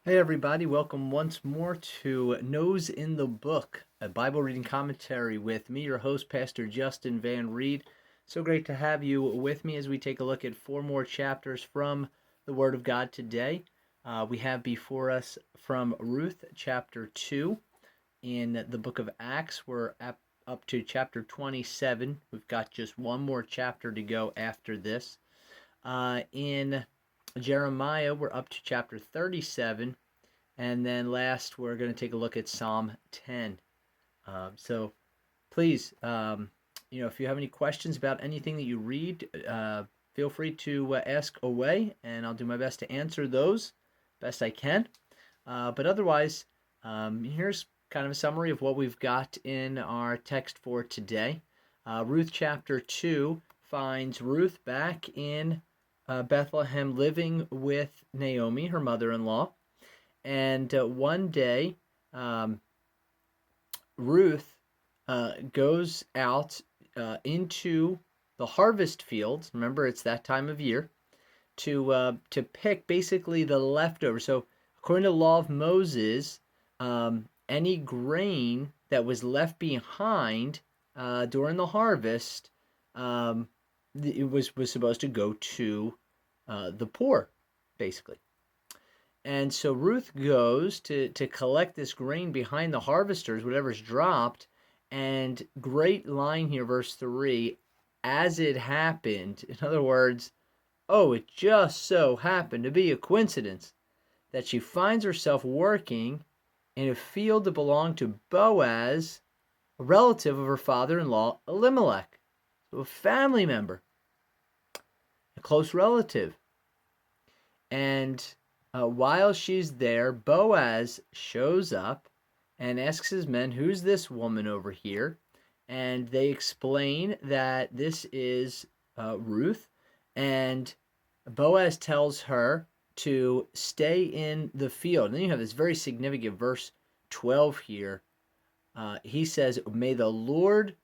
Hey everybody, welcome once more to Nose in the Book, a Bible reading commentary with me, your host, Pastor Justin Van Reed. So great to have you with me as we take a look at four more chapters from the Word of God today. We have before us from Ruth chapter 2 in the book of Acts. We're up to chapter 27. We've got just one more chapter to go after this. In Jeremiah, we're up to chapter 37. And then last, we're going to take a look at Psalm 10. So please, if you have any questions about anything that you read, feel free to ask away, and I'll do my best to answer those best I can. But otherwise, here's kind of a summary of what we've got in our text for today. Ruth chapter 2 finds Ruth back in Bethlehem living with Naomi, her mother-in-law. And one day, um, Ruth goes out into the harvest fields. Remember, it's that time of year to pick basically the leftovers. So, according to the law of Moses, any grain that was left behind during the harvest, it was supposed to go to the poor, basically. And so Ruth goes to collect this grain behind the harvesters, whatever's dropped. And great line here, verse 3, as it happened. In other words, oh, it just so happened to be a coincidence that she finds herself working in a field that belonged to Boaz, a relative of her father-in-law, Elimelech. So a family member, a close relative. And while she's there, Boaz shows up and asks his men, "Who's this woman over here?" And they explain that this is Ruth. And Boaz tells her to stay in the field. And then you have this very significant verse 12 here. He says, "May the Lord,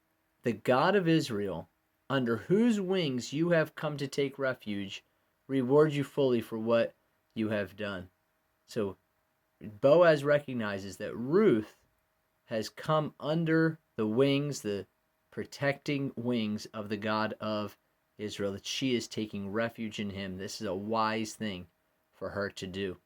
the God of Israel, under whose wings you have come to take refuge, reward you fully for what you have done." So Boaz recognizes that Ruth has come under the wings, the protecting wings of the God of Israel, that she is taking refuge in him. This is a wise thing for her to do.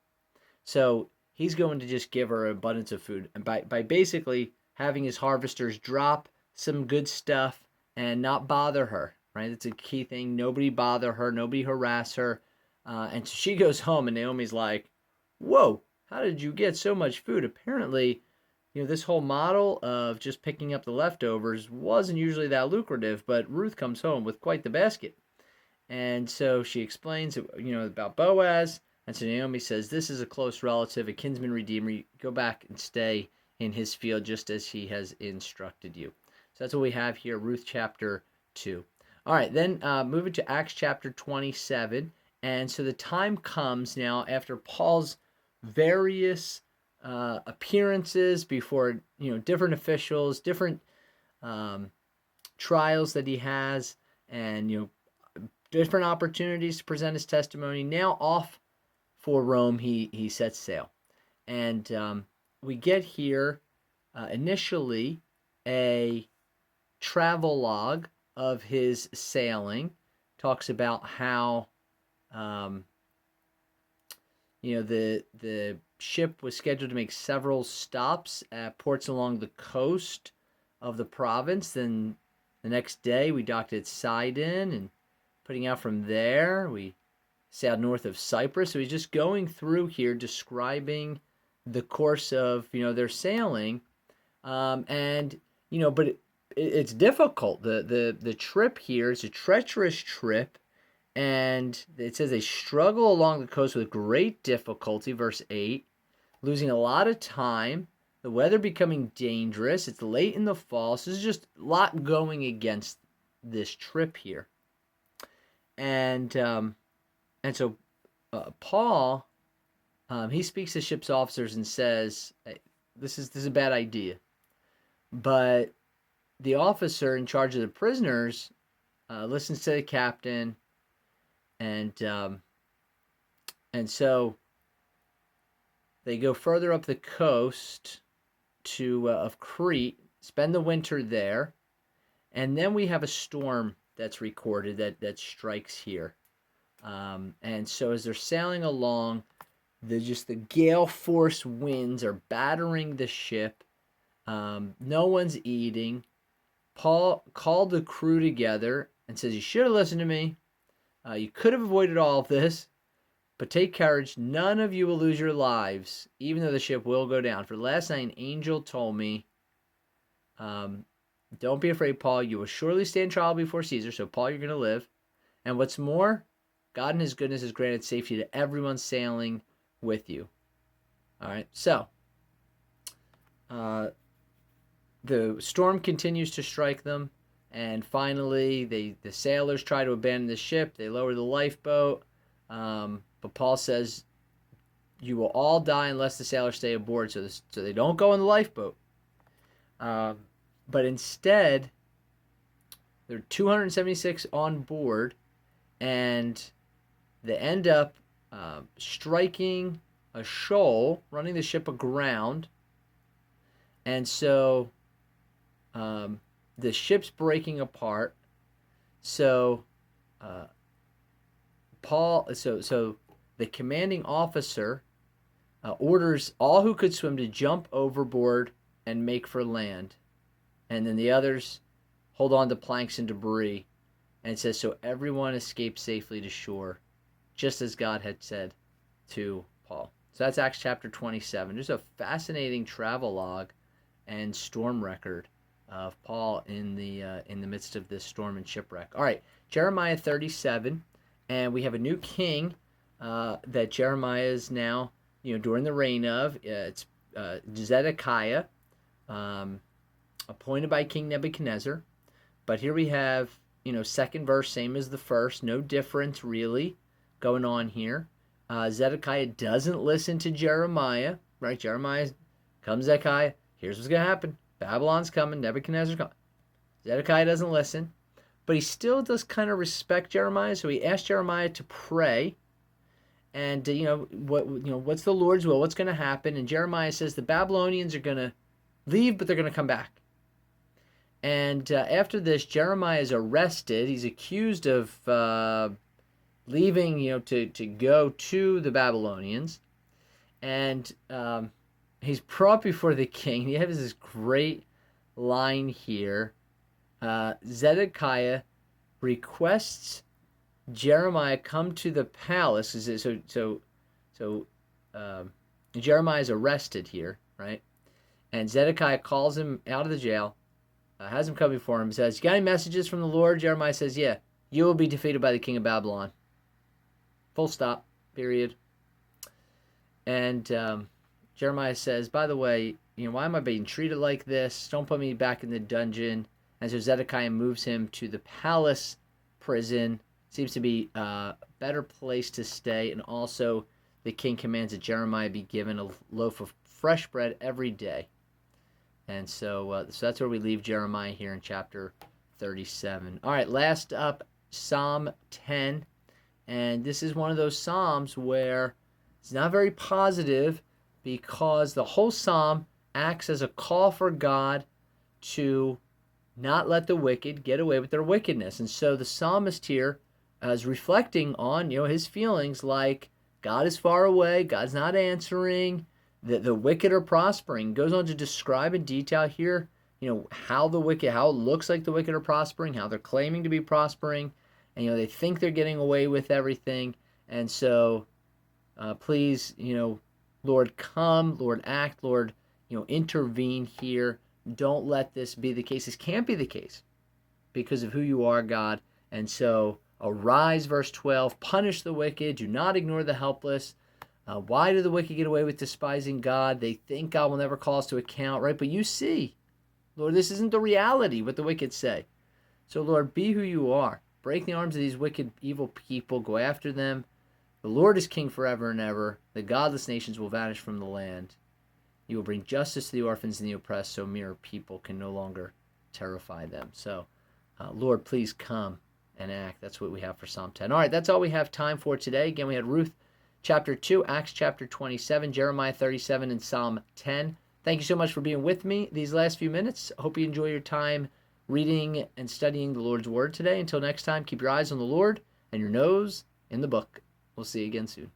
So he's going to just give her an abundance of food. And by basically having his harvesters drop some good stuff and not bother her, right? That's a key thing. Nobody bother her, nobody harass her. And so she goes home, and Naomi's like, whoa, how did you get so much food? Apparently, this whole model of just picking up the leftovers wasn't usually that lucrative, but Ruth comes home with quite the basket. And so she explains, about Boaz. And so Naomi says, this is a close relative, a kinsman redeemer. You go back and stay in his field just as he has instructed you. So that's what we have here, Ruth chapter 2. All right, then moving to Acts chapter 27. And so the time comes now after Paul's various appearances before different officials, different trials that he has, and different opportunities to present his testimony. Now off for Rome, he sets sail, and we get here initially a travel log of his sailing. Talks about how um, the ship was scheduled to make several stops at ports along the coast of the province. Then the next day we docked at Sidon, and putting out from there we sailed north of Cyprus. So he's just going through here describing the course of their sailing, and but it's difficult. The trip here is a treacherous trip. And it says they struggle along the coast with great difficulty, verse 8, losing a lot of time, the weather becoming dangerous. It's late in the fall, so there's just a lot going against this trip here. And so Paul, he speaks to ship's officers and says, hey, this is a bad idea. But the officer in charge of the prisoners listens to the captain. And so They go further up the coast of Crete, spend the winter there, and then we have a storm that's recorded that strikes here. And so as they're sailing along, the gale force winds are battering the ship. No one's eating. Paul called the crew together and says, "You should have listened to me. You could have avoided all of this, but take courage. None of you will lose your lives, even though the ship will go down. For last night, an angel told me, don't be afraid, Paul. You will surely stand trial before Caesar." So, Paul, you're going to live. And what's more, God in his goodness has granted safety to everyone sailing with you. All right. So, the storm continues to strike them. And finally, the sailors try to abandon the ship. They lower the lifeboat. But Paul says, "You will all die unless the sailors stay aboard." So they don't go in the lifeboat. But instead, there are 276 on board, and they end up striking a shoal, running the ship aground. And so the ship's breaking apart. So so the commanding officer orders all who could swim to jump overboard and make for land. And then the others hold on to planks and debris. And it says, so everyone escaped safely to shore, just as God had said to Paul. So that's Acts chapter 27. There's a fascinating travelogue and storm record of Paul in the midst of this storm and shipwreck. All right, Jeremiah 37, and we have a new king that Jeremiah is now, during the reign of. It's Zedekiah, appointed by King Nebuchadnezzar. But here we have, second verse, same as the first, no difference really going on here. Zedekiah doesn't listen to Jeremiah, right? Jeremiah comes, Zedekiah, here's what's going to happen. Babylon's coming, Nebuchadnezzar's coming. Zedekiah doesn't listen, but he still does kind of respect Jeremiah, so he asks Jeremiah to pray. And what's the Lord's will? What's going to happen? And Jeremiah says the Babylonians are going to leave, but they're going to come back. And after this, Jeremiah is arrested. He's accused of leaving, to go to the Babylonians. And he's brought before the king. He has this great line here. Zedekiah requests Jeremiah come to the palace. So Jeremiah is arrested here, right? And Zedekiah calls him out of the jail, has him come before him, says, "You got any messages from the Lord?" Jeremiah says, "Yeah, you will be defeated by the king of Babylon." Full stop, period. And Jeremiah says, "By the way, why am I being treated like this? Don't put me back in the dungeon." And so Zedekiah moves him to the palace prison. Seems to be a better place to stay. And also the king commands that Jeremiah be given a loaf of fresh bread every day. And so that's where we leave Jeremiah here in chapter 37. All right, last up, Psalm 10. And this is one of those Psalms where it's not very positive, because the whole Psalm acts as a call for God to not let the wicked get away with their wickedness. And so the psalmist here is reflecting on, his feelings like God is far away, God's not answering, the wicked are prospering. Goes on to describe in detail here, how it looks like the wicked are prospering, how they're claiming to be prospering, and they think they're getting away with everything. And so please, Lord, come, Lord, act, Lord, intervene here. Don't let this be the case. This can't be the case because of who you are, God. And so arise, verse 12, punish the wicked, do not ignore the helpless. Why do the wicked get away with despising God? They think God will never call us to account, right? But you see, Lord, this isn't the reality, what the wicked say. So, Lord, be who you are. Break the arms of these wicked, evil people. Go after them. The Lord is king forever and ever. The godless nations will vanish from the land. You will bring justice to the orphans and the oppressed, so mere people can no longer terrify them. So, Lord, please come and act. That's what we have for Psalm 10. All right, that's all we have time for today. Again, we had Ruth chapter 2, Acts chapter 27, Jeremiah 37, and Psalm 10. Thank you so much for being with me these last few minutes. I hope you enjoy your time reading and studying the Lord's Word today. Until next time, keep your eyes on the Lord and your nose in the book. We'll see you again soon.